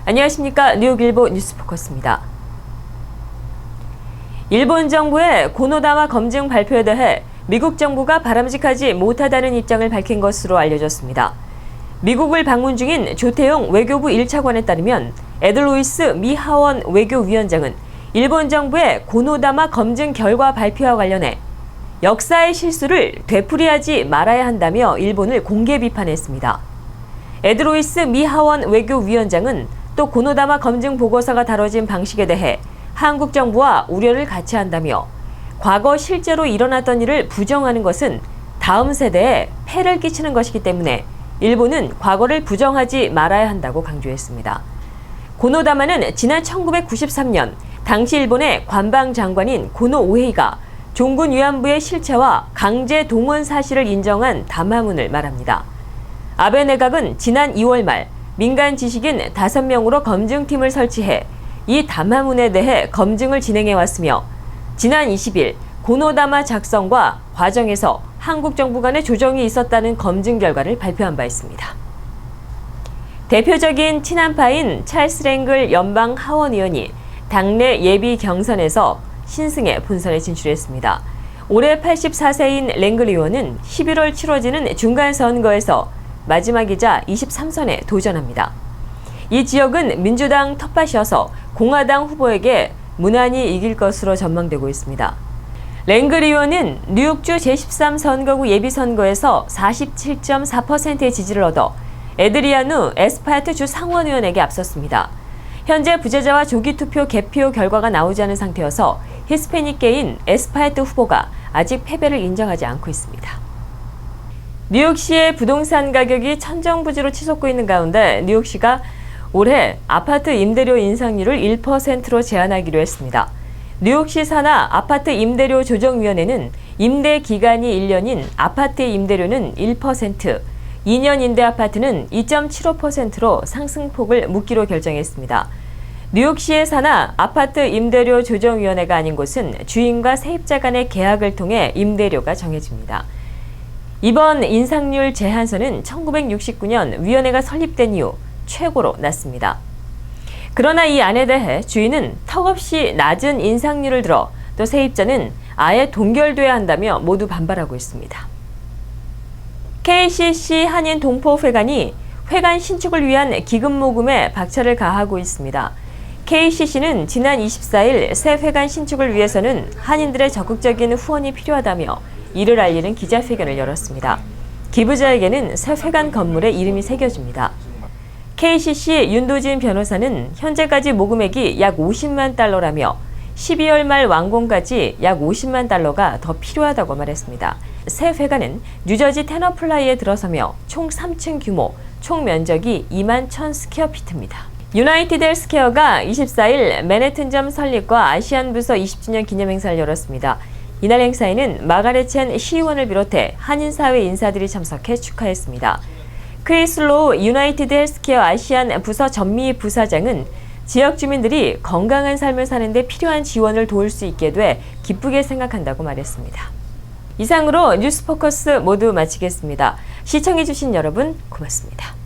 안녕하십니까. 뉴욕일보 뉴스포커스입니다. 일본 정부의 고노다마 검증 발표에 대해 미국 정부가 바람직하지 못하다는 입장을 밝힌 것으로 알려졌습니다. 미국을 방문 중인 조태용 외교부 1차관에 따르면 에드로이스 미 하원 외교위원장은 일본 정부의 고노다마 검증 결과 발표와 관련해 역사의 실수를 되풀이하지 말아야 한다며 일본을 공개 비판했습니다. 에드로이스 미 하원 외교위원장은 또 고노다마 검증 보고서가 다뤄진 방식에 대해 한국 정부와 우려를 같이 한다며 과거 실제로 일어났던 일을 부정하는 것은 다음 세대에 폐를 끼치는 것이기 때문에 일본은 과거를 부정하지 말아야 한다고 강조했습니다. 고노다마는 지난 1993년 당시 일본의 관방장관인 고노 오헤이가 종군 위안부의 실체와 강제 동원 사실을 인정한 담화문을 말합니다. 아베 내각은 지난 2월 말 민간 지식인 5명으로 검증팀을 설치해 이 담화문에 대해 검증을 진행해왔으며 지난 20일 고노다마 작성과 과정에서 한국 정부 간의 조정이 있었다는 검증 결과를 발표한 바 있습니다. 대표적인 친한파인 찰스 랭글 연방 하원의원이 당내 예비 경선에서 신승해 본선에 진출했습니다. 올해 84세인 랭글 의원은 11월 치러지는 중간선거에서 마지막이자 23선에 도전합니다. 이 지역은 민주당 텃밭이어서 공화당 후보에게 무난히 이길 것으로 전망되고 있습니다. 랭글 의원은 뉴욕주 제13선거구 예비선거에서 47.4%의 지지를 얻어 에드리아누 에스파트 주 상원의원에게 앞섰습니다. 현재 부재자와 조기투표 개표 결과가 나오지 않은 상태여서 히스패닉계인 에스파트 후보가 아직 패배를 인정하지 않고 있습니다. 뉴욕시의 부동산 가격이 천정부지로 치솟고 있는 가운데 뉴욕시가 올해 아파트 임대료 인상률을 1%로 제한하기로 했습니다. 뉴욕시 산하 아파트 임대료 조정위원회는 임대 기간이 1년인 아파트 임대료는 1%, 2년 임대 아파트는 2.75%로 상승폭을 묶기로 결정했습니다. 뉴욕시의 산하 아파트 임대료 조정위원회가 아닌 곳은 주인과 세입자 간의 계약을 통해 임대료가 정해집니다. 이번 인상률 제한선은 1969년 위원회가 설립된 이후 최고로 낮습니다. 그러나 이 안에 대해 주인은 턱없이 낮은 인상률을 들어 또 세입자는 아예 동결돼야 한다며 모두 반발하고 있습니다. KCC 한인 동포회관이 회관 신축을 위한 기금 모금에 박차를 가하고 있습니다. KCC는 지난 24일 새 회관 신축을 위해서는 한인들의 적극적인 후원이 필요하다며 이를 알리는 기자회견을 열었습니다. 기부자에게는 새 회관 건물에 이름이 새겨집니다. KCC 윤도진 변호사는 현재까지 모금액이 약 50만 달러라며 12월 말 완공까지 약 50만 달러가 더 필요하다고 말했습니다. 새 회관은 뉴저지 테너플라이에 들어서며 총 3층 규모, 총 면적이 2만 1,000 스퀘어피트입니다. 유나이티드 헬스케어가 24일 맨해튼점 설립과 아시안 부서 20주년 기념행사를 열었습니다. 이날 행사에는 마가렛 첸 시의원을 비롯해 한인사회 인사들이 참석해 축하했습니다. 크리스 로우 유나이티드 헬스케어 아시안 부서 전미 부사장은 지역 주민들이 건강한 삶을 사는 데 필요한 지원을 도울 수 있게 돼 기쁘게 생각한다고 말했습니다. 이상으로 뉴스포커스 모두 마치겠습니다. 시청해주신 여러분 고맙습니다.